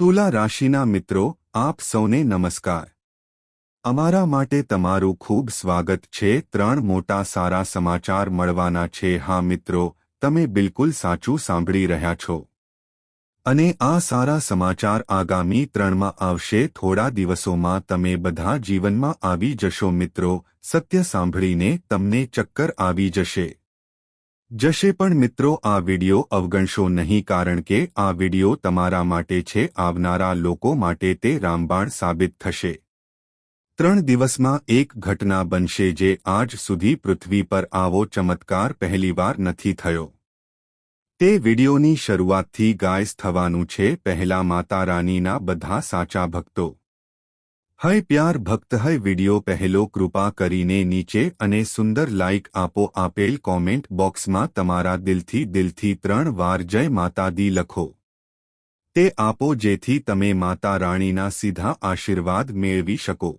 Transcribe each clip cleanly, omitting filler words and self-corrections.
તુલા રાશિના મિત્રો, આપ સૌને નમસ્કાર. અમારા માટે તમારું ખૂબ સ્વાગત છે. 3 મોટા સારા સમાચાર મળવાના છે. હા મિત્રો, તમે બિલકુલ સાચું સાંભળી રહ્યા છો. અને આ સારા સમાચાર આગામી 3માં આવશે. થોડા દિવસોમાં તમે બધા જીવનમાં આવી જશો મિત્રો. સત્ય સાંભળીને તમને ચક્કર આવી જશે. પણ મિત્રો, આ વિડિયો અવગણશો નહીં, કારણ કે આ વિડિયો તમારા માટે છે. આવનારા લોકો માટે તે રામબાણ સાબિત થશે. 3 દિવસમાં એક ઘટના બનશે જે આજ સુધી પૃથ્વી પર આવો ચમત્કાર પહેલીવાર નથી થયો. તે વિડિયોની શરૂઆતથી ગાયસ થવાનું છે. પહેલા માતા રાનીના બધા સાચા ભક્તો, હૈ પ્યાર ભક્ત હૈ, વિડિયો પહેલો કૃપા કરીને નીચે અને સુંદર લાઇક આપો. આપેલ કોમેન્ટ બોક્સમાં તમારા દિલથી 3 વાર જય માતા દી લખો. તે આપો જેથી તમે માતા રાણીના સીધા આશીર્વાદ મેળવી શકો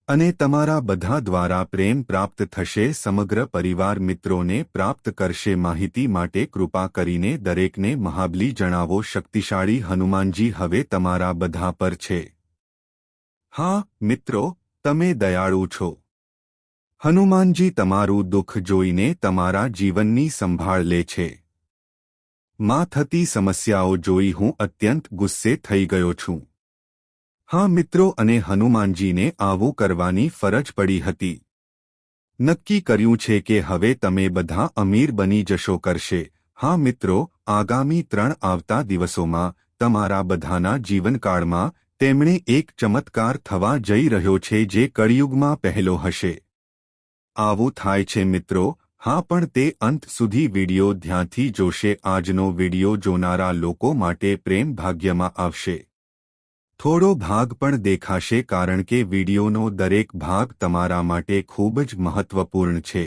અને તમારા બધા દ્વારા પ્રેમ પ્રાપ્ત થશે. સમગ્ર પરિવાર મિત્રોને પ્રાપ્ત કરશે. માહિતી માટે કૃપા કરીને દરેકને મહાબલી જણાવો. શક્તિશાળી હનુમાનજી હવે તમારા બધા પર છે. હા મિત્રો, તમે દયાળુ છો. હનુમાનજી તમારું દુઃખ જોઈને તમારા જીવનની સંભાળ લે છે. માં થતી સમસ્યાઓ જોઈ હું અત્યંત ગુસ્સે થઈ ગયો છું. હા મિત્રો, અને હનુમાનજીને આવું કરવાની ફરજ પડી હતી. નક્કી કર્યું છે કે હવે તમે બધા અમીર બની જશો કરશે. હા મિત્રો, આગામી 3 આવતા દિવસોમાં તમારા બધાના જીવનકાળમાં તેમણે એક ચમત્કાર થવા જઈ રહ્યો છે જે કળિયુગમાં પહેલો હશે. આવું થાય છે મિત્રો. હા, પણ તે અંત સુધી વિડિયો ધ્યાનથી જોશે. આજનો વિડિયો જોનારા લોકો માટે પ્રેમ ભાગ્યમાં આવશે. થોડો ભાગ પણ દેખાશે, કારણ કે વિડિયોનો દરેક ભાગ તમારા માટે ખૂબ જ મહત્વપૂર્ણ છે.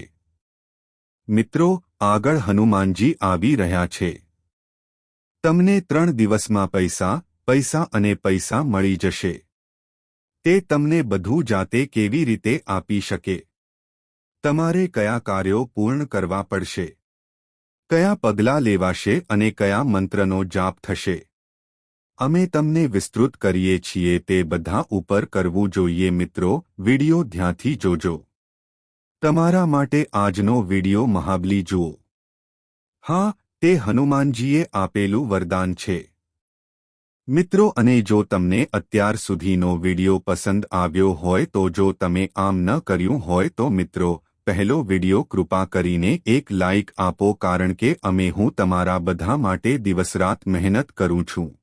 મિત્રો, આગળ હનુમાનજી આવી રહ્યા છે. તમને 3 દિવસમાં પૈસા અને પૈસા મળી જશે. તે તમને બધું જાતે કેવી રીતે આપી શકે? તમારે કયા કાર્યો પૂર્ણ કરવા પડશે? કયા પગલાં લેવાશે અને કયા મંત્રનો જાપ થશે? અમે તમને વિસ્તૃત કરીએ છીએ. તે બધા ઉપર કરવું જોઈએ. મિત્રો, વિડિયો ધ્યાનથી જોજો. તમારા માટે આજનો વિડિયો મહાબલી જુઓ. હા, તે હનુમાનજીએ આપેલું વરદાન છે. મિત્રો, અને જો તમને અત્યાર સુધીનો વિડિયો પસંદ આવ્યો હોય તો જો તમે આમ ન કર્યું હોય તો મિત્રો, પહેલો વિડિયો કૃપા કરીને એક લાઇક આપો, કારણ કે હું તમારા બધા માટે દિવસરાત મહેનત કરું છું.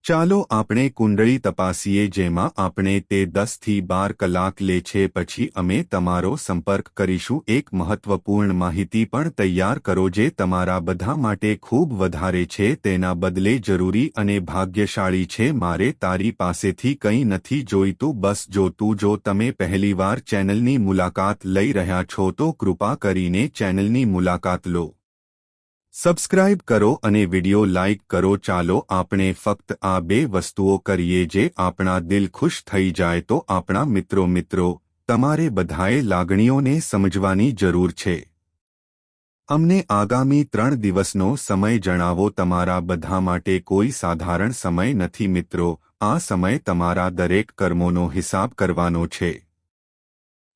ચાલો આપણે કુંડળી તપાસીએ, જેમાં આપણે તે 10 થી 12 કલાક લે છે. પછી અમે તમારો સંપર્ક કરીશું. એક મહત્વપૂર્ણ માહિતી પણ તૈયાર કરો જે તમારા બધા માટે ખૂબ વધારે છે, તેના બદલે જરૂરી અને ભાગ્યશાળી છે. મારે તારી પાસેથી કંઈ નથી જોઈતું, બસ જો તમે પહેલીવાર ચેનલની મુલાકાત લઈ રહ્યા છો તો કૃપા કરીને ચેનલની મુલાકાત લો. સબસ્ક્રાઇબ કરો અને વિડિયો લાઇક કરો. ચાલો આપણે ફક્ત આ 2 વસ્તુઓ કરીએ જે આપણા દિલ ખુશ થઈ જાય. તો આપણા મિત્રો, તમારે બધાએ લાગણીઓને સમજવાની જરૂર છે. અમને આગામી 3 દિવસનો સમય જણાવો. તમારા બધા માટે કોઈ સાધારણ સમય નથી મિત્રો. આ સમય તમારા દરેક કર્મોનો હિસાબ કરવાનો છે.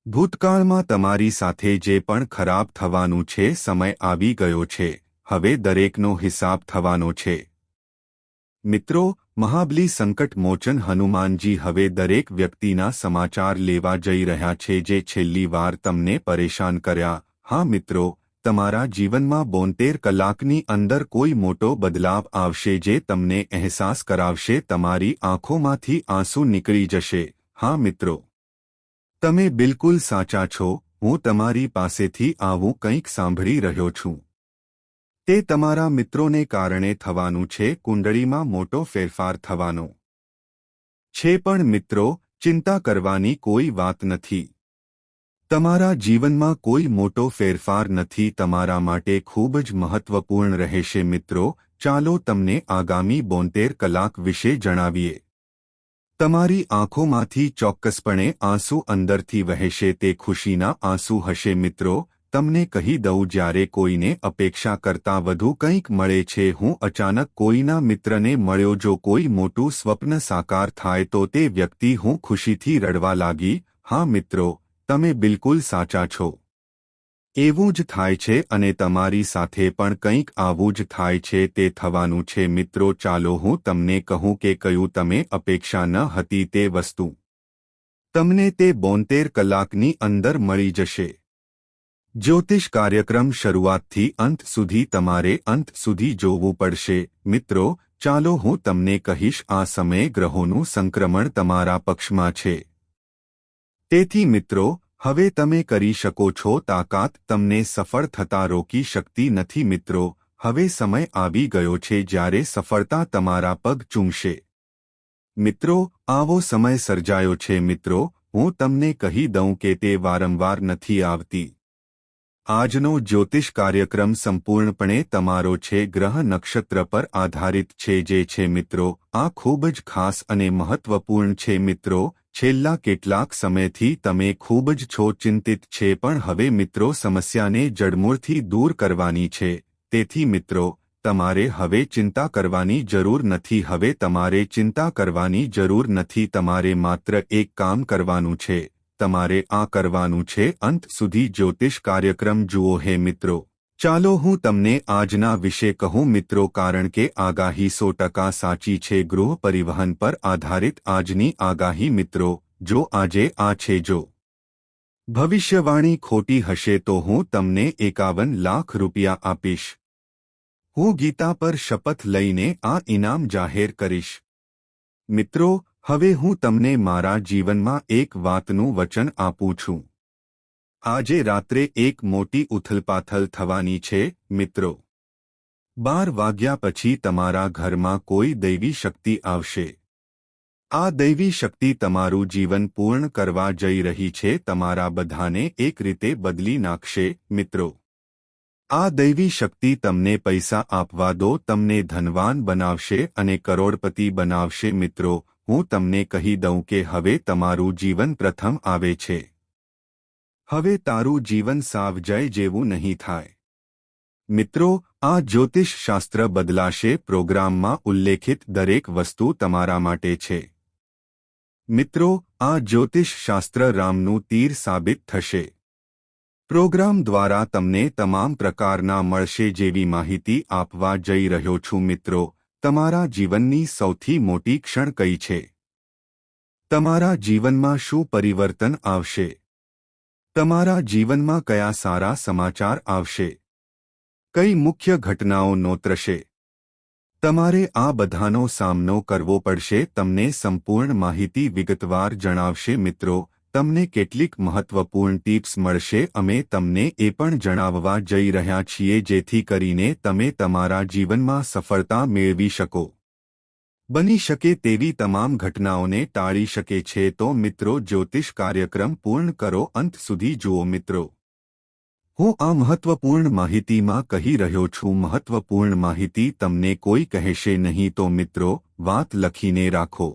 ભૂતકાળમાં તમારી સાથે જે પણ ખરાબ થવાનું છે, સમય આવી ગયો છે. હવે દરેકનો હિસાબ થવાનો છે. મિત્રો, મહાબલી સંકટ મોચન હનુમાનજી હવે દરેક વ્યક્તિના સમાચાર લેવા જઈ રહ્યા છે જે છેલ્લી વાર તમને પરેશાન કર્યા. હા મિત્રો, તમારા જીવનમાં 72 કલાકની અંદર કોઈ મોટો બદલાવ આવશે જે તમને અહેસાસ કરાવશે. તમારી આંખોમાંથી આંસુ નીકળી જશે. હા મિત્રો, તમે બિલકુલ સાચા છો. હું તમારી પાસેથી આવું કંઈક સાંભળી રહ્યો છું. તે તમારા મિત્રોને કારણે થવાનું છે. કુંડળીમાં મોટો ફેરફાર થવાનો છે. પણ મિત્રો, ચિંતા કરવાની કોઈ વાત નથી. તમારા જીવનમાં કોઈ મોટો ફેરફાર નથી. તમારા માટે ખૂબ જ મહત્વપૂર્ણ રહેશે. મિત્રો, ચાલો તમને આગામી 72 કલાક વિશે જણાવીએ. તમારી આંખોમાંથી ચોક્કસપણે આંસુ અંદરથી વહેશે. તે ખુશીના આંસુ હશે મિત્રો. તમને કહી દઉં, જ્યારે કોઈને અપેક્ષા કરતાં વધુ કંઈક મળે છે. હું અચાનક કોઈના મિત્રને મળ્યો. જો કોઈ મોટું સ્વપ્ન સાકાર થાય તો તે વ્યક્તિ હું ખુશીથી રડવા લાગી. હા મિત્રો, તમે બિલકુલ સાચા છો. એવું જ થાય છે અને તમારી સાથે પણ કંઈક આવું જ થાય છે. તે થવાનું છે. મિત્રો, ચાલો હું તમને કહું કે કયું તમે અપેક્ષા ન હતી તે વસ્તુ તમને તે 72 કલાકની અંદર મળી જશે. જ્યોતિષ કાર્યક્રમ શરૂઆતથી અંત સુધી તમારે અંત સુધી જોવું પડશે. મિત્રો, ચાલો હું તમને કહીશ, આ સમયે ગ્રહોનું સંક્રમણ તમારા પક્ષમાં છે. તેથી મિત્રો, હવે તમે કરી શકો છો. તાકાત તમને સફળ થતા રોકી શકતી નથી. મિત્રો, હવે સમય આવી ગયો છે જ્યારે સફળતા તમારા પગ ચૂમશે. મિત્રો, આવો સમય સર્જાયો છે. મિત્રો, હું તમને કહી દઉં કે તે વારંવાર નથી આવતી. આજનો જ્યોતિષ કાર્યક્રમ સંપૂર્ણપણે તમારો છે. ગ્રહ નક્ષત્ર પર આધારિત છે જે છે. મિત્રો, આ ખૂબ જ ખાસ અને મહત્વપૂર્ણ છે. મિત્રો, છેલ્લા કેટલાક સમયથી તમે ખૂબ જ છો ચિંતિત છે, પણ હવે મિત્રો સમસ્યાને જડમૂળથી દૂર કરવાની છે. તેથી મિત્રો, તમારે હવે ચિંતા કરવાની જરૂર નથી. હવે તમારે ચિંતા કરવાની જરૂર નથી. તમારે માત્ર એક કામ કરવાનું છે. તમારે આ કરવાનું છે. અંત સુધી જ્યોતિષ કાર્યક્રમ જુઓ. હે મિત્રો, ચાલો હું તમને આજના વિશે કહું. મિત્રો, કારણ કે આગાહી 100% સાચી છે. ગૃહ પરિવહન પર આધારિત આજની આગાહી. મિત્રો, જો આજે આ છે, જો ભવિષ્યવાણી ખોટી હશે તો હું તમને 51 લાખ રૂપિયા આપીશ. હું ગીતા પર શપથ લઈને આ ઇનામ જાહેર કરીશ. મિત્રો, હવે હું તમને મારા જીવનમાં એક વાતનું વચન આપું છું. આજે રાત્રે એક મોટી ઉથલપાથલ થવાની છે. મિત્રો, 12 વાગ્યા પછી તમારા ઘરમાં કોઈ દૈવી શક્તિ આવશે. આ દૈવી શક્તિ તમારું જીવન પૂર્ણ કરવા જઈ રહી છે. તમારા બધાને એક રીતે બદલી નાખશે. મિત્રો, આ દૈવી શક્તિ તમને પૈસા આપવા દો, તમને ધનવાન બનાવશે અને કરોડપતિ બનાવશે. મિત્રો, હું તમને કહી દઉં કે હવે તમારું જીવન પ્રથમ આવે છે. હવે તારું જીવન સાવ જય જેવું નહીં થાય. મિત્રો, આ જ્યોતિષ શાસ્ત્ર બદલાશે. પ્રોગ્રામમાં ઉલ્લેખિત દરેક વસ્તુ તમારા માટે છે. મિત્રો, આ જ્યોતિષ શાસ્ત્ર રામનું તીર સાબિત થશે. પ્રોગ્રામ દ્વારા તમને તમામ પ્રકારના મળશે જેવી માહિતી આપવા જઈ રહ્યો છું. મિત્રો, તમારા જીવનની સૌથી મોટી ક્ષણ કઈ છે? તમારા જીવનમાં શું પરિવર્તન આવશે? તમારા જીવનમાં કયા સારા સમાચાર આવશે? કઈ મુખ્ય ઘટનાઓ નોતરશે? તમારે આ બધાનો સામનો કરવો પડશે. તમને સંપૂર્ણ માહિતી વિગતવાર જણાવશે. મિત્રો, તમને કેટલીક મહત્વપૂર્ણ ટિપ્સ મળશે. અમે તમને એ પણ જણાવવા જઈ રહ્યા છીએ જેથી કરીને તમે તમારા જીવનમાં સફળતા મેળવી શકો. બની શકે તેવી તમામ ઘટનાઓને ટાળી શકે છે. તો મિત્રો, જ્યોતિષ કાર્યક્રમ પૂર્ણ કરો, અંત સુધી જુઓ. મિત્રો, હું આ મહત્વપૂર્ણ માહિતીમાં કહી રહ્યો છું. મહત્વપૂર્ણ માહિતી તમને કોઈ કહેશે નહીં. તો મિત્રો, વાત લખીને રાખો.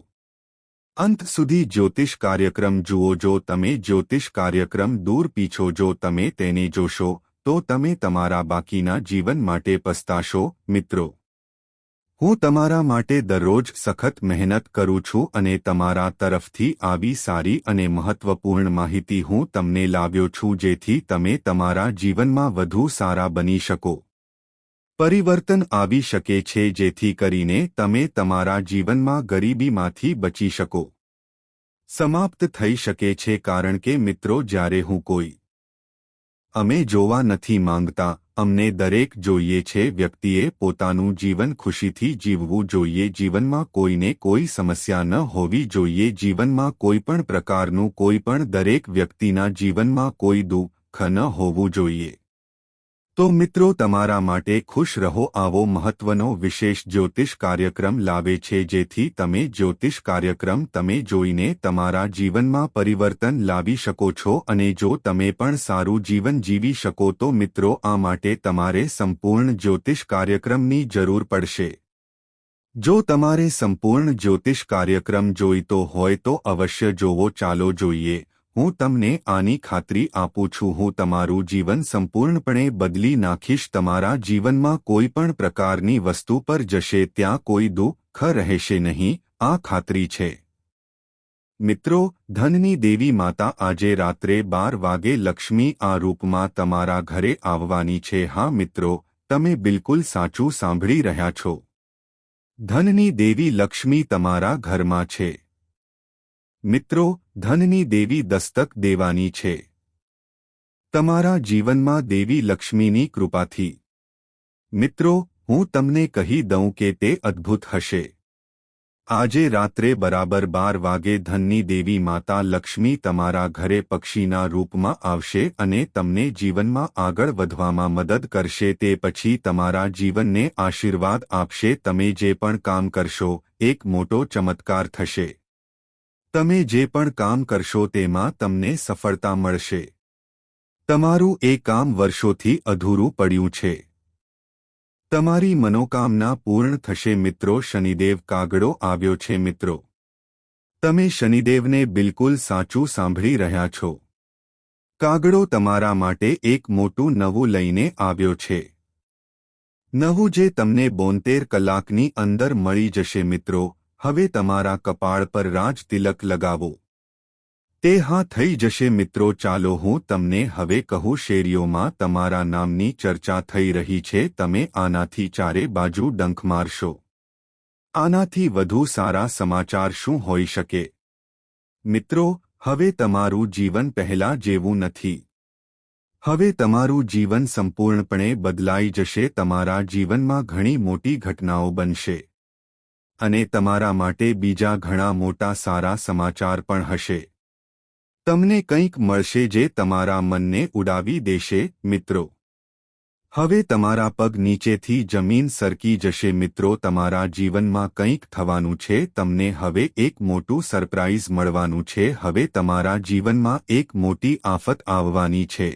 અંત સુધી જ્યોતિષ કાર્યક્રમ જુઓ. જો તમે જ્યોતિષ કાર્યક્રમ દૂર પીછો, જો તમે તેને જોશો તો તમે તમારા બાકીના જીવન માટે પસ્તાશો. મિત્રો, હું તમારા માટે દરરોજ સખત મહેનત કરું છું અને તમારા તરફથી આવી સારી અને મહત્વપૂર્ણ માહિતી હું તમને લાવ્યો છું જેથી તમે તમારા જીવનમાં વધુ સારા બની શકો. પરિવર્તન આવી શકે છે જેથી કરીને તમે તમારા જીવનમાં ગરીબીમાંથી બચી શકો. સમાપ્ત થઈ શકે છે. કારણ કે મિત્રો, જ્યારે હું કોઈ અમે જોવા નથી માંગતા, અમને દરેક જોઈએ છે. વ્યક્તિએ પોતાનું જીવન ખુશીથી જીવવું જોઈએ. જીવનમાં કોઈને કોઈ સમસ્યા ન હોવી જોઈએ. જીવનમાં કોઈપણ પ્રકારનું કોઈપણ દરેક વ્યક્તિના જીવનમાં કોઈ દુઃખ ન હોવું જોઈએ. તો મિત્રો, તમારા માટે ખુશ રહો. આવો મહત્વનો વિશેષ જ્યોતિષ કાર્યક્રમ લાવે છે જેથી તમે જ્યોતિષ કાર્યક્રમ તમે જોઈને તમારા જીવનમાં પરિવર્તન લાવી શકો છો અને જો તમે પણ સારું જીવન જીવી શકો તો મિત્રો, આ માટે તમારે સંપૂર્ણ જ્યોતિષ કાર્યક્રમની જરૂર પડશે. જો તમારે સંપૂર્ણ જ્યોતિષ કાર્યક્રમ જોઈતો હોય તો અવશ્ય જોવો. ચાલો જોઈએ. હું તમને આની ખાતરી આપું છું, હું તમારું જીવન સંપૂર્ણપણે બદલી નાખીશ. તમારા જીવનમાં કોઈ પણ પ્રકારની વસ્તુ પર જશે ત્યાં કોઈ દુઃખ રહેશે નહીં, આ ખાતરી છે. મિત્રો, ધનની દેવી માતા આજે રાત્રે 12 વાગે લક્ષ્મી આ રૂપમાં તમારા ઘરે આવવાની છે. હા મિત્રો, તમે બિલકુલ સાચું સાંભળી રહ્યા છો. ધનની દેવી લક્ષ્મી તમારા ઘરમાં છે. મિત્રો, ધનની દેવી દસ્તક દેવાની છે તમારા જીવનમાં દેવી લક્ષ્મીની કૃપાથી. મિત્રો, હું તમને કહી દઉં કે તે અદ્ભુત હશે. આજે રાત્રે બરાબર 12 વાગે ધનની દેવી માતા લક્ષ્મી તમારા ઘરે પક્ષીના રૂપમાં આવશે અને તમને જીવનમાં આગળ વધવામાં મદદ કરશે. તે પછી તમારા જીવનને આશીર્વાદ આપશે. તમે જે પણ કામ કરશો, એક મોટો ચમત્કાર થશે. તમે જે પણ કામ કરશો તેમાં તમને સફળતા મળશે. તમારું એ કામ વર્ષોથી અધૂરું પડ્યું છે. તમારી મનોકામના પૂર્ણ થશે. મિત્રો, શનિદેવ કાગડો આવ્યો છે. મિત્રો, તમે શનિદેવને બિલકુલ સાચું સાંભળી રહ્યા છો. કાગડો તમારા માટે એક મોટું નવું લઈને આવ્યો છે. નવું જે તમને 72 કલાકની અંદર મળી જશે. મિત્રો, હવે તમારા કપાળ પર રાજ તિલક લગાવો. તે હા થઈ જશે. મિત્રો, ચાલો હું તમને હવે કહું. શેરીઓમાં તમારા નામની ચર્ચા થઈ રહી છે. તમે આનાથી ચારે બાજુ ડંખ મારશો. આનાથી વધુ સારા સમાચાર શું હોઈ શકે? મિત્રો, હવે તમારું જીવન પહેલા જેવું નથી. હવે તમારું જીવન સંપૂર્ણપણે બદલાઈ જશે. તમારા જીવનમાં ઘણી મોટી ઘટનાઓ બનશે અને તમારા માટે બીજા ઘણા મોટા સારા સમાચાર પણ હશે. તમને કંઈક મળશે જે તમારા મનને ઉડાવી દેશે. મિત્રો, હવે તમારા પગ નીચેથી જમીન સરકી જશે. મિત્રો, તમારા જીવનમાં કંઈક થવાનું છે. તમને હવે એક મોટું સરપ્રાઇઝ મળવાનું છે. હવે તમારા જીવનમાં એક મોટી આફત આવવાની છે.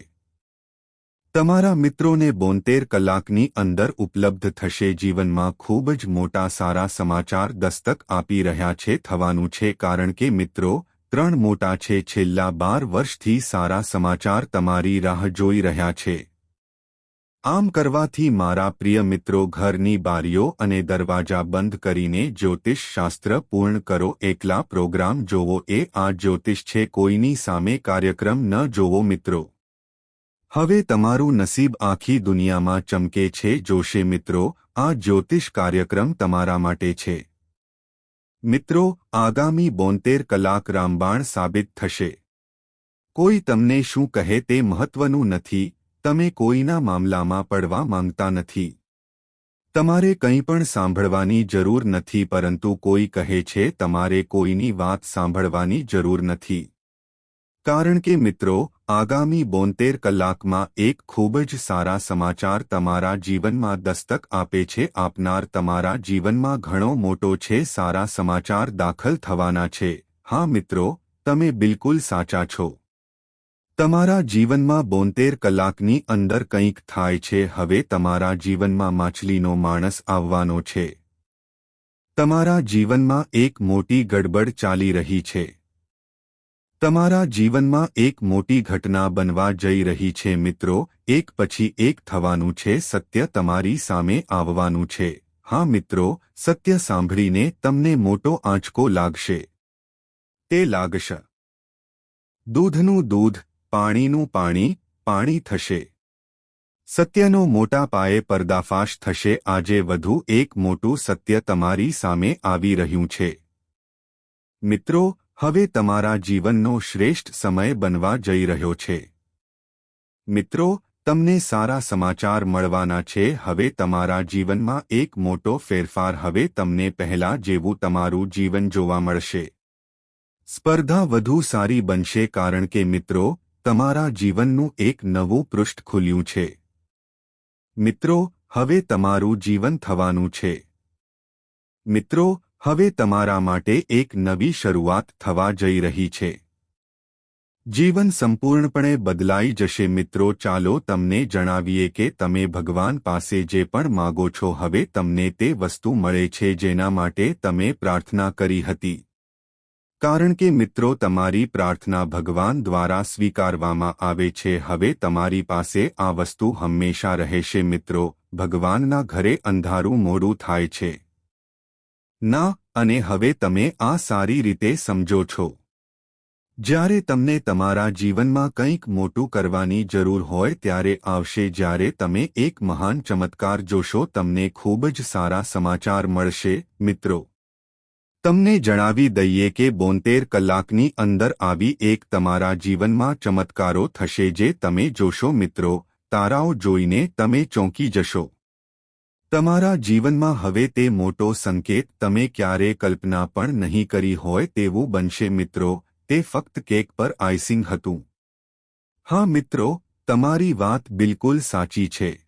તમારા મિત્રોને 72 કલાકની અંદર ઉપલબ્ધ થશે. જીવનમાં ખૂબ જ મોટા સારા સમાચાર દસ્તક આપી રહ્યા છે. થવાનું છે કારણ કે મિત્રો, 3 મોટા છે. છેલ્લા 12 વર્ષથી સારા સમાચાર તમારી રાહ જોઈ રહ્યા છે. આમ કરવાથી મારા પ્રિય મિત્રો, ઘરની બારીઓ અને દરવાજા બંધ કરીને જ્યોતિષ શાસ્ત્ર પૂર્ણ કરો. એકલા પ્રોગ્રામ જોવો એ આ જ્યોતિષ છે. કોઈની સામે કાર્યક્રમ ન જોવો. મિત્રો, હવે તમારું નસીબ આખી દુનિયામાં ચમકે છે. જોશે. મિત્રો, આ જ્યોતિષ કાર્યક્રમ તમારા માટે છે. મિત્રો, આગામી 72 કલાક રામબાણ સાબિત થશે. કોઈ તમને શું કહે તે મહત્વનું નથી. તમે કોઈના મામલામાં પડવા માંગતા નથી. તમારે કંઈ પણ સાંભળવાની જરૂર નથી. પરંતુ કોઈ કહે છે તમારે કોઈની વાત સાંભળવાની જરૂર નથી. કારણ કે મિત્રો, આગામી 72 કલાકમાં એક ખૂબ જ સારા સમાચાર તમારા જીવનમાં દસ્તક આપે છે. આપનાર તમારા જીવનમાં ઘણો મોટો છે. સારા સમાચાર દાખલ થવાના છે. હા મિત્રો, તમે બિલકુલ સાચા છો. તમારા જીવનમાં 72 કલાકની અંદર કંઈક થાય છે. હવે તમારા જીવનમાં માછલીનો માણસ આવવાનો છે. તમારા જીવનમાં એક મોટી ગડબડ ચાલી રહી છે. તમારા જીવનમાં એક મોટી ઘટના બનવા જઈ રહી છે. મિત્રો, એક પછી એક થવાનું છે. સત્ય તમારી સામે આવવાનું છે. હા મિત્રો, સત્ય સાંભળીને તમને મોટો આંચકો લાગશે. તે લાગશે. દૂધનું દૂધ, પાણીનું પાણી, પાણી થશે. સત્યનો મોટા પાયે પર્દાફાશ થશે. આજે વધુ એક મોટું સત્ય તમારી સામે આવી રહ્યું છે. મિત્રો, હવે તમારા જીવનનો શ્રેષ્ઠ સમય બનવા જઈ રહ્યો છે. મિત્રો, તમને સારા સમાચાર મળવાના છે. હવે તમારા જીવનમાં એક મોટો ફેરફાર. હવે તમને પહેલા જેવું તમારું જીવન જોવા મળશે. સ્પર્ધા વધુ સારી બનશે કારણ કે મિત્રો, તમારા જીવનનું એક નવું પૃષ્ઠ ખુલ્યું છે. મિત્રો, હવે તમારું જીવન થવાનું છે. મિત્રો, હવે તમારા માટે એક નવી શરૂઆત થવા જઈ રહી છે. જીવન સંપૂર્ણપણે બદલાઈ જશે. મિત્રો, ચાલો તમને જણાવીએ કે તમે ભગવાન પાસે જે પણ માગો છો હવે તમને તે વસ્તુ મળે છે જેના માટે તમે પ્રાર્થના કરી હતી. કારણ કે મિત્રો તમારી પ્રાર્થના ભગવાન દ્વારા સ્વીકારવામાં આવે છે. હવે તમારી પાસે આ વસ્તુ હંમેશા રહેશે મિત્રો. ભગવાનના ઘરે અંધારું મોડું થાય છે ના, અને હવે તમે આ સારી રીતે સમજો છો. જ્યારે તમને તમારા જીવનમાં કંઈક મોટું કરવાની જરૂર હોય ત્યારે આવશે જ્યારે તમે એક મહાન ચમત્કાર જોશો. તમને ખૂબ જ સારા સમાચાર મળશે મિત્રો. તમને જણાવી દઈએ કે 72 કલાકની અંદર આવી એક તમારા જીવનમાં ચમત્કારો થશે જે તમે જોશો મિત્રો. તારાઓ જોઈને તમે ચોંકી જશો. તમારા જીવનમાં હવે તે મોટો સંકેત તમે ક્યારે કલ્પના પણ નહીં કરી હોય તેવું બનશે મિત્રો. તે ફક્ત કેક પર આઇસિંગ હતું. હા મિત્રો, તમારી વાત બિલકુલ સાચી છે.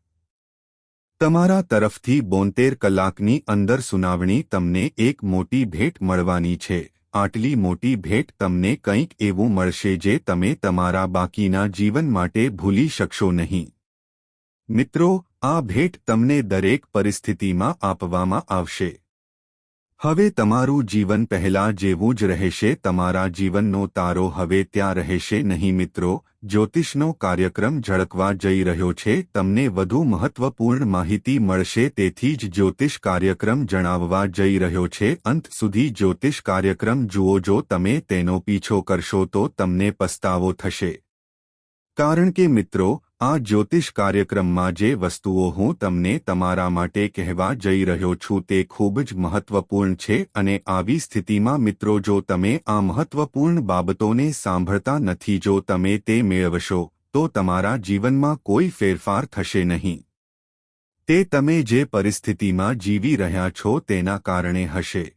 તમારા તરફથી 72 કલાકની અંદર સુનાવણી તમને એક મોટી ભેટ મળવાની છે. આટલી મોટી ભેટ તમને કંઈક એવું મળશે જે તમે તમારા બાકીના જીવન માટે ભૂલી શકશો નહીં. મિત્રો, આ ભેટ તમને દરેક પરિસ્થિતિમાં આપવામાં આવશે. હવે તમારું જીવન પહેલા જેવું જ રહેશે. તમારા જીવનનો તારો હવે ત્યાં રહેશે નહીં મિત્રો. જ્યોતિષનો કાર્યક્રમ ઝળકવા જઈ રહ્યો છે. તમને વધુ મહત્વપૂર્ણ માહિતી મળશે. તેથી જ જ્યોતિષ કાર્યક્રમ જણાવવા જઈ રહ્યો છે. અંત સુધી જ્યોતિષ કાર્યક્રમ જુઓ. જો તમે તેનો પીછો કરશો તો તમને પસ્તાવો થશે. કારણ કે મિત્રો, આ જ્યોતિષ કાર્યક્રમમાં જે વસ્તુઓ હું તમને તમારા માટે કહેવા જઈ રહ્યો છું તે ખૂબ જ મહત્વપૂર્ણ છે. અને આવી સ્થિતિમાં મિત્રો જો તમે આ મહત્વપૂર્ણ બાબતોને સાંભળતા નથી, જો તમે તે મેળવશો તો તમારા જીવનમાં કોઈ ફેરફાર થશે નહીં. તે તમે જે પરિસ્થિતિમાં જીવી રહ્યા છો તેના કારણે હશે.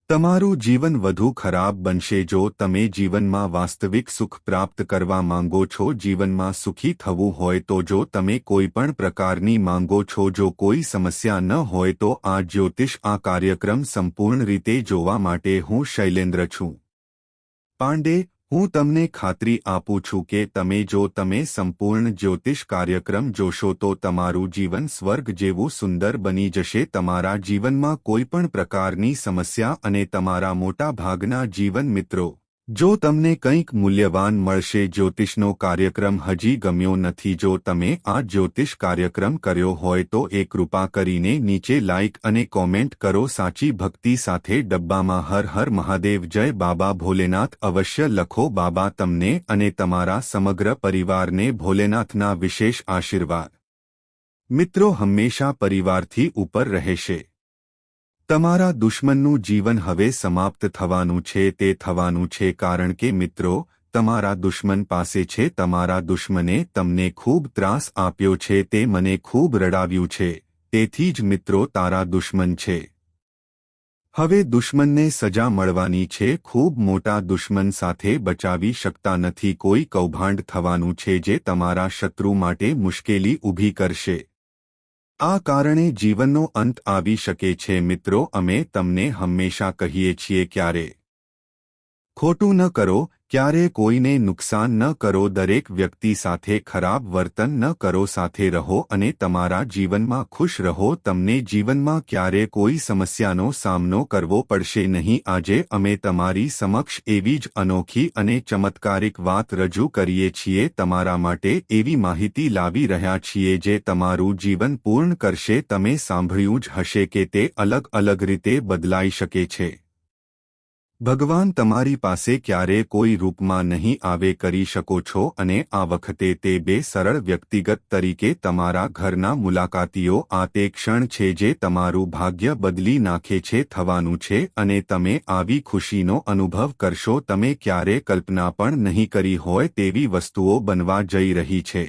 તમારું જીવન વધુ ખરાબ બનશે. જો તમે જીવનમાં વાસ્તવિક સુખ પ્રાપ્ત કરવા માંગો છો, જીવનમાં સુખી થવું હોય તો, જો તમે કોઈ પણ પ્રકારની માંગો છો, જો કોઈ સમસ્યા ન હોય તો આ જ્યોતિષ આ કાર્યક્રમ સંપૂર્ણ રીતે જોવા માટે હું શૈલેન્દ્ર છું પાંડે. હું તમને ખાતરી આપું છું કે તમે સંપૂર્ણ જ્યોતિષ કાર્યક્રમ જોશો તો તમારું જીવન સ્વર્ગ જેવું સુંદર બની જશે. તમારા જીવનમાં કોઈ પણ પ્રકારની સમસ્યા અને તમારા મોટા ભાગના જીવન મિત્રો, જો તમને કંઈક મૂલ્યવાન મળશે. જ્યોતિષનો કાર્યક્રમ હજી ગમ્યો નથી? જો તમે આ જ્યોતિષ કાર્યક્રમ કર્યો હોય તો એ કૃપા કરીને નીચે લાઇક અને કોમેન્ટ કરો. સાચી ભક્તિ સાથે ડબ્બામાં હર હર મહાદેવ, જય બાબા ભોલેનાથ અવશ્ય લખો. બાબા તમને અને તમારા સમગ્ર પરિવારને ભોલેનાથના વિશેષ આશીર્વાદ મિત્રો હંમેશા પરિવારથી ઉપર રહેશે. તમારા દુશ્મનનું જીવન હવે સમાપ્ત થવાનું છે. તે થવાનું છે કારણ કે મિત્રો, તમારા દુશ્મન પાસે છે. તમારા દુશ્મને તમને ખૂબ ત્રાસ આપ્યો છે. તે મને ખૂબ રડાવ્યું છે. તેથી જ મિત્રો તારા દુશ્મન છે. હવે દુશ્મનને સજા મળવાની છે. ખૂબ મોટા દુશ્મન સાથે બચાવી શકતા નથી. કોઈ કૌભાંડ થવાનું છે જે તમારા શત્રુ માટે મુશ્કેલી ઊભી કરશે. આ કારણે જીવનનો અંત આવી શકે છે. મિત્રો, અમે તમને હંમેશા કહીએ છીએ ક્યારે ખોટું ન કરો, ક્યારે કોઈને નુકસાન ન કરો, દરેક વ્યક્તિ સાથે ખરાબ વર્તન ન કરો, સાથે રહો અને તમારા જીવનમાં ખુશ રહો. તમને જીવનમાં ક્યારે કોઈ સમસ્યાનો સામનો કરવો પડશે નહીં. આજે અમે તમારી સમક્ષ એવી જ અનોખી અને ચમત્કારિક વાત રજૂ કરીએ છીએ. તમારા માટે એવી માહિતી લાવી રહ્યા છીએ જે તમારું જીવન પૂર્ણ કરશે. તમે સાંભળ્યું જ હશે કે તે અલગ અલગ રીતે બદલાઈ શકે છે. ભગવાન તમારી પાસે ક્યારે કોઈ રૂપમાં નહીં આવે, કરી શકો છો. અને આ વખતે તે બે સરળ વ્યક્તિગત તરીકે તમારા ઘરના મુલાકાતીઓ. આ તે ક્ષણ છે જે તમારું ભાગ્ય બદલી નાખે છે. થવાનું છે અને તમે આવી ખુશીનો અનુભવ કરશો. તમે ક્યારે કલ્પના પણ નહીં કરી હોય તેવી વસ્તુઓ બનવા જઈ રહી છે.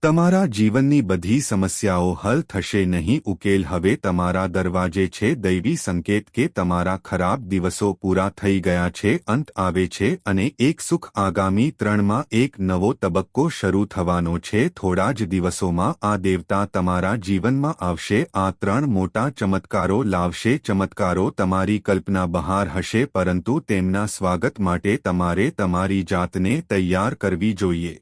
તમારા જીવનની બધી સમસ્યાઓ હલ થશે નહીં. ઉકેલ હવે તમારા દરવાજે છે. દૈવી સંકેત કે તમારા ખરાબ દિવસો પૂરા થઈ ગયા છે. અંત આવે છે અને એક સુખ આગામી 3માં એક નવો તબક્કો શરૂ થવાનો છે. થોડા જ દિવસોમાં આ દેવતા તમારા જીવનમાં આવશે. આ 3 મોટા ચમત્કારો લાવશે. ચમત્કારો તમારી કલ્પના બહાર હશે, પરંતુ તેમના સ્વાગત માટે તમારે તમારી જાતને તૈયાર કરવી જોઈએ.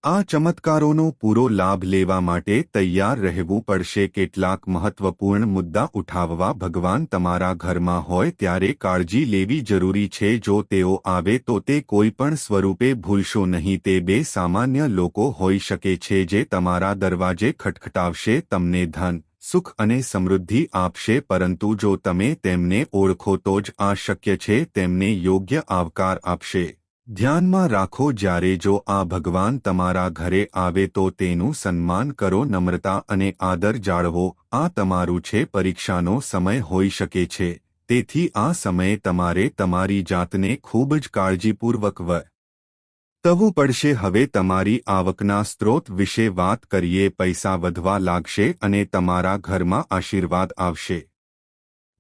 આ ચમત્કારોનો પૂરો લાભ લેવા માટે તૈયાર રહેવું પડશે. કેટલાક મહત્વપૂર્ણ મુદ્દા ઉઠાવવા. ભગવાન તમારા ઘરમાં હોય ત્યારે કાળજી લેવી જરૂરી છે. જો તેઓ આવે તો તે કોઈ પણ સ્વરૂપે ભૂલશો નહીં. તે બે સામાન્ય લોકો હોઈ શકે છે જે તમારા દરવાજે ખટખટાવશે, તમને ધન, સુખ અને સમૃદ્ધિ આપશે, પરંતુ જો તમે તેમને ઓળખો તો જ આ શક્ય છે. તેમને યોગ્ય આવકાર આપશે. ધ્યાનમાં રાખો, જ્યારે જો આ ભગવાન તમારા ઘરે આવે તો તેનું સન્માન કરો, નમ્રતા અને આદર જાળવો. આ તમારું છે. પરીક્ષાનો સમય હોઈ શકે છે, તેથી આ સમયે તમારે તમારી જાતને ખૂબ જ કાળજીપૂર્વક વર્તવું પડશે. હવે તમારી આવકના સ્ત્રોત વિશે વાત કરીએ. પૈસા વધવા લાગશે અને તમારા ઘરમાં આશીર્વાદ આવશે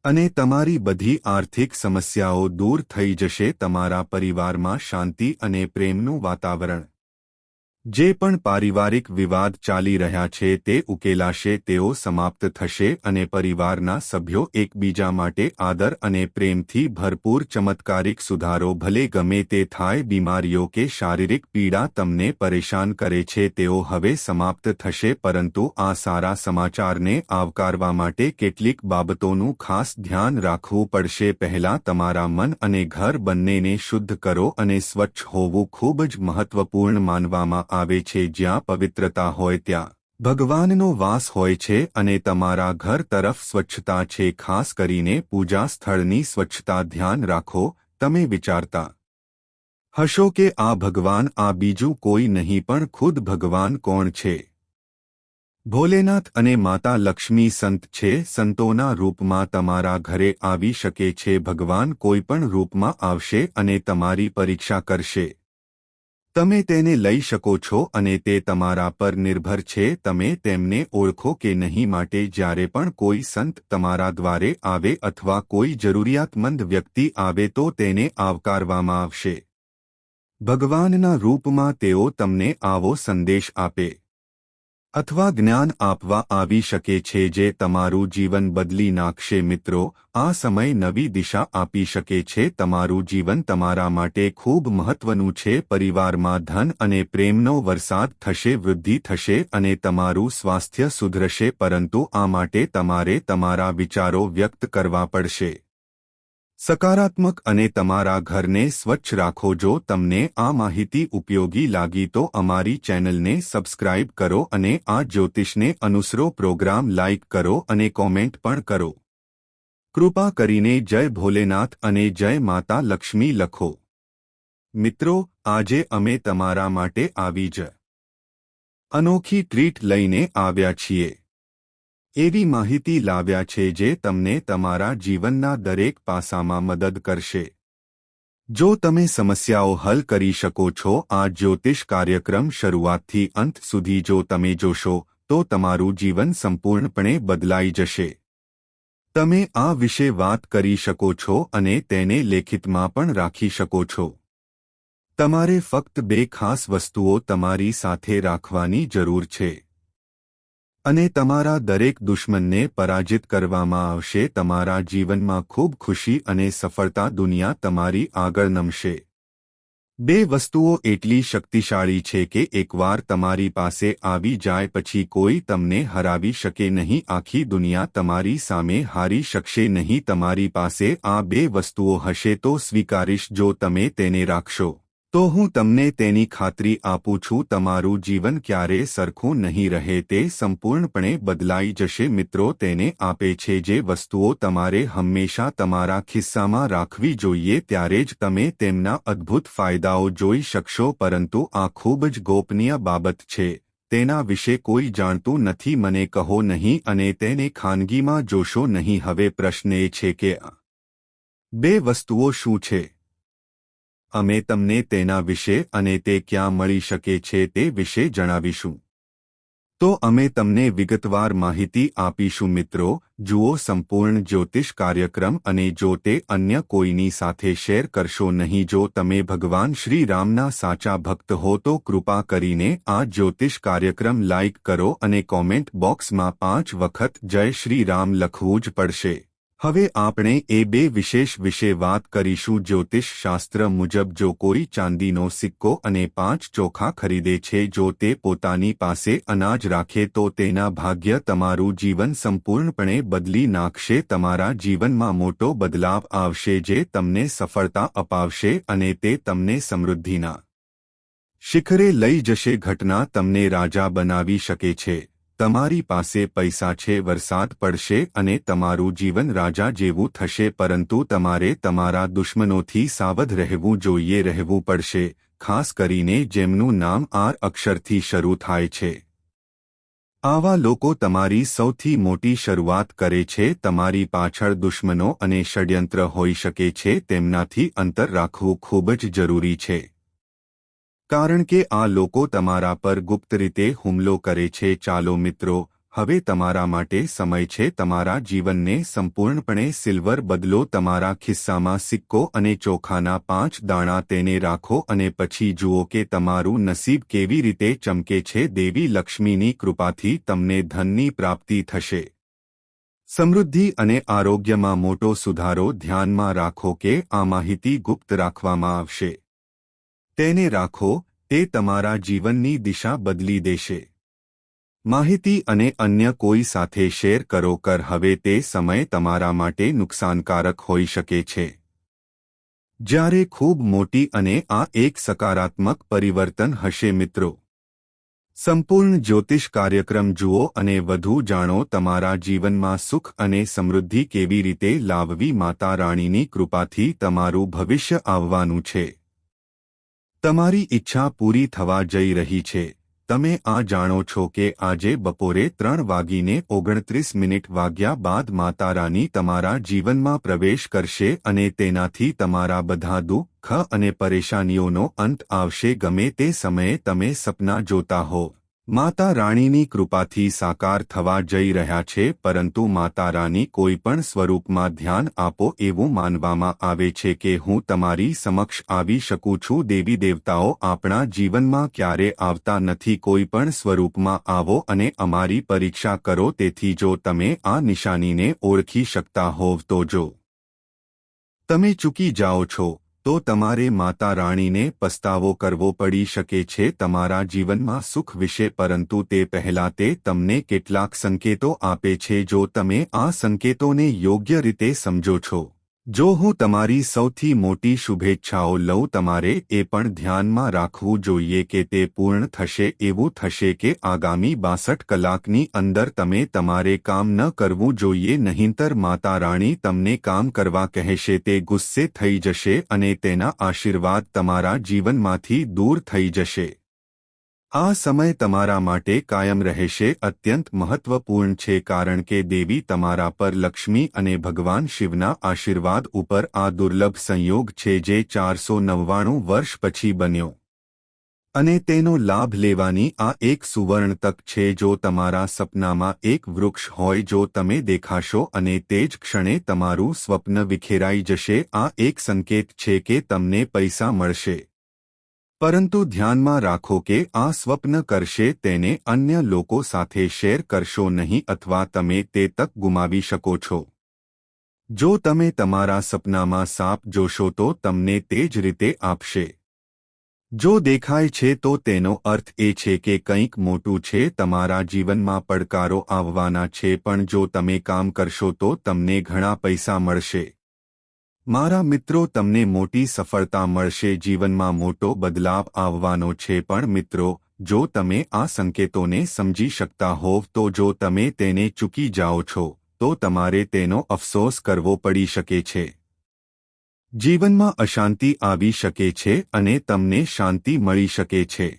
અને તમારી બધી આર્થિક સમસ્યાઓ દૂર થઈ જશે. તમારા પરિવારમાં શાંતિ અને પ્રેમનું વાતાવરણ. જે પણ પારિવારિક વિવાદ ચાલી રહ્યા છે તે ઉકેલાશે, તેઓ સમાપ્ત થશે અને પરિવારના સભ્યો એકબીજા માટે આદર અને પ્રેમથી ભરપૂર. ચમત્કારિક સુધારો. ભલે ગમે તે થાય, બીમારીઓ કે શારીરિક પીડા તમને પરેશાન કરે છે તેઓ હવે સમાપ્ત થશે. પરંતુ આ સારા સમાચારને આવકારવા માટે કેટલીક બાબતોનું ખાસ ધ્યાન રાખવું પડશે. પહેલાં તમારા મન અને ઘર બંનેને શુદ્ધ કરો અને સ્વચ્છ હોવું ખૂબ જ મહત્વપૂર્ણ માનવામાં આવે છે. જ્યાં પવિત્રતા હોય ત્યાં ભગવાનનો વાસ હોય છે અને તમારા ઘર તરફ સ્વચ્છતા છે. ખાસ કરીને પૂજા સ્થળની સ્વચ્છતા. ધ્યાન રાખો, તમે વિચારતા હશો કે આ ભગવાન, આ બીજું કોઈ નહીં પણ ખુદ ભગવાન કોણ છે? ભોલેનાથ અને માતા લક્ષ્મી સંત છે. સંતોના રૂપમાં તમારા ઘરે આવી શકે છે. ભગવાન કોઈ પણ રૂપમાં આવશે અને તમારી પરીક્ષા કરશે. તમે તેને લઈ શકો છો અને તે તમારા પર નિર્ભર છે તમે તેમને ઓળખો કે નહીં. માટે જ્યારે પણ કોઈ સંત તમારા દ્વારે આવે અથવા કોઈ જરૂરિયાતમંદ વ્યક્તિ આવે તો તેને આવકારવામાં આવશે. ભગવાનના રૂપમાં તેઓ તમને આવો સંદેશ આપે અથવા જ્ઞાન આપવા આવી શકે છે જે તમારું જીવન બદલી નાખશે. મિત્રો, આ સમય નવી દિશા આપી શકે છે. તમારું જીવન તમારા માટે ખૂબ મહત્વનું છે. પરિવારમાં ધન અને પ્રેમનો વરસાદ થશે, વૃદ્ધિ થશે અને તમારું સ્વાસ્થ્ય સુધરશે. પરંતુ આ માટે તમારે તમારા વિચારો વ્યક્ત કરવા પડશે. સકારાત્મક અને તમારા ઘરને સ્વચ્છ રાખો. જો તમને આ માહિતી ઉપયોગી લાગી તો અમારી ચેનલને સબસ્ક્રાઇબ કરો અને આ જ્યોતિષને અનુસરો. પ્રોગ્રામ લાઇક કરો અને કોમેન્ટ પણ કરો. કૃપા કરીને જય ભોલેનાથ અને જય માતા લક્ષ્મી લખો. મિત્રો, આજે અમે તમારા માટે આવી જ અનોખી ટ્રીટ લઈને આવ્યા છીએ. એવી માહિતી લાવ્યા છે જે તમને તમારા જીવનના દરેક પાસામાં મદદ કરશે. જો તમે સમસ્યાઓ હલ કરી શકો છો, આ જ્યોતિષ કાર્યક્રમ શરૂઆતથી અંત સુધી જો તમે જોશો તો તમારું જીવન સંપૂર્ણપણે બદલાઈ જશે. તમે આ વિશે વાત કરી શકો છો અને તેને લેખિતમાં પણ રાખી શકો છો. તમારે ફક્ત બે ખાસ વસ્તુઓ તમારી સાથે રાખવાની જરૂર છે અને તમારા દરેક દુશ્મનને પરાજિત કરવામાં આવશે. તમારા જીવનમાં ખૂબ ખુશી અને સફળતા. દુનિયા તમારી આગળ નમશે. બે વસ્તુઓ એટલી શક્તિશાળી છે કે એકવાર તમારી પાસે આવી જાય પછી કોઈ તમને હરાવી શકે નહીં. આખી દુનિયા તમારી સામે હારી શકશે નહીં. તમારી પાસે આ બે વસ્તુઓ હશે તો સ્વીકારીશ. જો તમે તેને રાખશો તો હું તમને તેની ખાતરી આપું છું, તમારું જીવન ક્યારેય સરખું નહીં રહે. તે સંપૂર્ણપણે બદલાઈ જશે. મિત્રો, તેને આપે છે જે વસ્તુઓ તમારે હંમેશા તમારા ખિસ્સામાં રાખવી જોઈએ. ત્યારે જ તમે તેમના અદ્ભુત ફાયદાઓ જોઈ શકશો. પરંતુ આ ખૂબ જ ગોપનીય બાબત છે. તેના વિશે કોઈ જાણતું નથી. મને કહો નહીં અને તેને ખાનગીમાં જોશો નહીં. હવે પ્રશ્ન એ છે કે આ બે વસ્તુઓ શું છે? અમે તમને તેના વિશે અને તે ક્યાં મળી શકે છે તે વિશે જણાવીશું. તો અમે તમને વિગતવાર માહિતી આપીશું. મિત્રો, જુઓ સંપૂર્ણ જ્યોતિષ કાર્યક્રમ અને જો તે અન્ય કોઈની સાથે શેર કરશો નહીં. જો તમે ભગવાન શ્રી રામના સાચા ભક્ત હો તો કૃપા કરીને આ જ્યોતિષ કાર્યક્રમ લાઇક કરો અને કોમેન્ટ બોક્સમાં 5 વખત જય શ્રી રામ લખવું જ પડશે. હવે આપણે એ બે વિશેષ વિશે વાત કરીશું. જ્યોતિષ શાસ્ત્ર મુજબ જો કોઈ ચાંદીનો સિક્કો અને 5 ચોખા ખરીદે છે, જો તે પોતાની પાસે અનાજ રાખે તો તેના ભાગ્ય તમારું જીવન સંપૂર્ણપણે બદલી નાખશે. તમારા જીવનમાં મોટો બદલાવ આવશે જે તમને સફળતા અપાવશે અને તે તમને સમૃદ્ધિના શિખરે લઈ જશે. ઘટના તમને રાજા બનાવી શકે છે. તમારી પાસે પૈસા છે, વરસાદ પડશે અને તમારું જીવન રાજા જેવું થશે, પરંતુ તમારે તમારા દુશ્મનોથી સાવધ રહેવું જોઈએ, રહેવું પડશે, ખાસ કરીને જેમનું નામ આર અક્ષરથી શરૂ થાય છે. આવા લોકો તમારી સૌથી મોટી શરૂઆત કરે છે. તમારી પાછળ દુશ્મનો અને ષડયંત્ર હોઈ શકે છે, તેમનાથી અંતર રાખવું ખૂબ જ જરૂરી છે. કારણ કે આ લોકો તમારા પર ગુપ્ત રીતે હુમલો કરે છે. ચાલો મિત્રો, હવે તમારા માટે સમય છે તમારા જીવનને સંપૂર્ણપણે સિલ્વર બદલો. તમારા ખિસ્સામાં સિક્કો અને ચોખાના 5 દાણા તેને રાખો અને પછી જુઓ કે તમારું નસીબ કેવી રીતે ચમકે છે. દેવી લક્ષ્મીની કૃપાથી તમને ધનની પ્રાપ્તિ થશે. સમૃદ્ધિ અને આરોગ્યમાં મોટો સુધારો. ધ્યાનમાં રાખો કે આ માહિતી ગુપ્ત રાખવામાં આવશે. તેને રાખો, તે તમારા જીવનની દિશા બદલી દેશે. માહિતી અને અન્ય કોઈ સાથે શેર કરો કર. હવે તે સમય તમારા માટે નુકસાનકારક હોઈ શકે છે. જ્યારે ખૂબ મોટી અને આ એક સકારાત્મક પરિવર્તન હશે. મિત્રો, સંપૂર્ણ જ્યોતિષ કાર્યક્રમ જુઓ અને વધુ જાણો. તમારા જીવનમાં સુખ અને સમૃદ્ધિ કેવી રીતે લાવવી. માતા રાણીની કૃપાથી તમારું ભવિષ્ય આવવાનું છે. તમારી ઈચ્છા પૂરી થવા જઈ રહી છે. તમે આ જાણો છો કે આજે બપોરે 3:29 વાગ્યા બાદ માતા રાની તમારા જીવનમાં પ્રવેશ કરશે અને તેનાથી તમારા બધા દુઃખ અને પરેશાનીઓનો અંત આવશે. ગમે તે સમયે તમે સપના જોતા હો, માતા રાણીની કૃપાથી સાકાર થવા જઈ રહ્યા છે. પરંતુ માતા રાની કોઈ પણ સ્વરૂપમાં ધ્યાન આપો. એવું માનવામાં આવે છે કે હું તમારી સમક્ષ આવી શકું છું. દેવી દેવતાઓ આપણા જીવનમાં ક્યારે આવતા નથી. કોઈ પણ સ્વરૂપમાં આવો અને અમારી પરીક્ષા કરો. તેથી જો તમે આ નિશાનીને ઓળખી શકતા હોવ તો જો તમે ચૂકી જાઓ છો તો તમારે માતા રાણીને પસ્તાવો કરવો પડી શકે છે તમારા જીવનમાં સુખ વિશે. પરંતુ તે પહેલાં તે તમને કેટલાક સંકેતો આપે છે. જો તમે આ સંકેતોને યોગ્ય રીતે સમજો છો, જો હું તમારી સૌથી મોટી શુભેચ્છાઓ લઉં, તમારે એ પણ ધ્યાનમાં રાખવું જોઈએ કે તે પૂર્ણ થશે. એવું થશે કે આગામી 62 કલાકની અંદર તમે તમારે કામ ન કરવું જોઈએ, નહીંતર માતા રાણી તમને કામ કરવા કહેશે. તે ગુસ્સે થઈ જશે અને તેના આશીર્વાદ તમારા જીવનમાંથી દૂર થઈ જશે. આ સમય તમારા માટે કાયમ રહેશે. અત્યંત મહત્વપૂર્ણ છે કારણ કે દેવી તમારા પર લક્ષ્મી અને ભગવાન શિવના આશીર્વાદ ઉપર આ દુર્લભ સંયોગ છે જે 499 વર્ષ પછી બન્યો અને તેનો લાભ લેવાની આ એક સુવર્ણ તક છે. જો તમારા સપનામાં એક વૃક્ષ હોય, જો તમે દેખાશો અને તે જ ક્ષણે તમારું સ્વપ્ન વિખેરાઈ જશે, આ એક સંકેત છે કે તમને પૈસા મળશે. પરંતુ ધ્યાનમાં રાખો કે આ સ્વપ્ન કરશે તેને અન્ય લોકો સાથે શેર કરશો નહીં અથવા તમે તે તક ગુમાવી શકો છો. જો તમે તમારા સપનામાં સાપ જોશો તો તમને તે જ રીતે આપશે. જો દેખાય છે તો તેનો અર્થ એ છે કે કંઈક મોટું છે. તમારા જીવનમાં પડકારો આવવાના છે, પણ જો તમે કામ કરશો તો તમને ઘણા પૈસા મળશે. મારા મિત્રો, તમને મોટી સફળતા મળશે. જીવનમાં મોટો બદલાવ આવવાનો છે. પણ મિત્રો, જો તમે આ સંકેતોને સમજી શકતા હોવ તો જો તમે તેને ચૂકી જાઓ છો તો તમારે તેનો અફસોસ કરવો પડી શકે છે. જીવનમાં અશાંતિ આવી શકે છે અને તમને શાંતિ મળી શકે છે.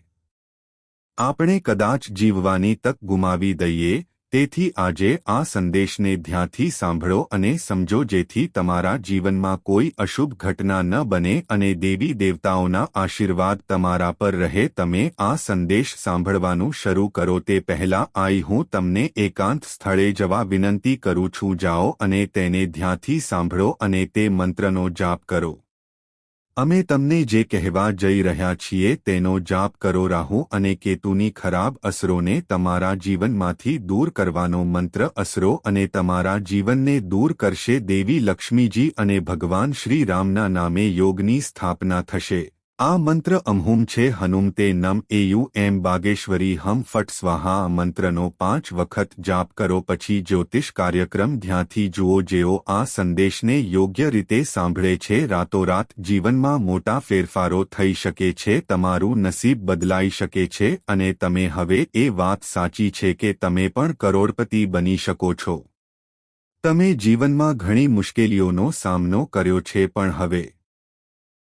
આપણે કદાચ જીવવાની તક ગુમાવી દઈએ. તેથી આજે આ સંદેશને ધ્યાનથી સાંભળો અને સમજો જેથી તમારા જીવનમાં કોઈ અશુભ ઘટના ન બને અને દેવી દેવતાઓના આશીર્વાદ તમારા પર રહે. તમે આ સંદેશ સાંભળવાનું શરૂ કરો તે પહેલાં હું તમને એકાંત સ્થળે જવા વિનંતી કરું છું. જાઓ અને તેને ધ્યાનથી સાંભળો અને તે મંત્રનો જાપ કરો. અમે તમને જે કહેવા જઈ રહ્યા છીએ તેનો જાપ કરો. રાહુ અને કેતુની ખરાબ અસરોને તમારા જીવનમાંથી દૂર કરવાનો મંત્ર. અસરો અને તમારા જીવનને દૂર કરશે. દેવી લક્ષ્મીજી અને ભગવાન શ્રી રામના નામે યોગની સ્થાપના થશે. આ મંત્ર અમહુમ છે. હનુમતે નમ એયુ એમ બાગેશ્વરી હમ ફટ સ્વાહા. આ મંત્રનો 5 વખત જાપ કરો પછી જ્યોતિષ કાર્યક્રમ ધ્યાનથી જુઓ. જેઓ આ સંદેશને યોગ્ય રીતે સાંભળે છે રાતોરાત જીવનમાં મોટા ફેરફારો થઈ શકે છે. તમારું નસીબ બદલાઈ શકે છે અને તમે હવે એ વાત સાચી છે કે તમે પણ કરોડપતિ બની શકો છો. તમે જીવનમાં ઘણી મુશ્કેલીઓનો સામનો કર્યો છે પણ હવે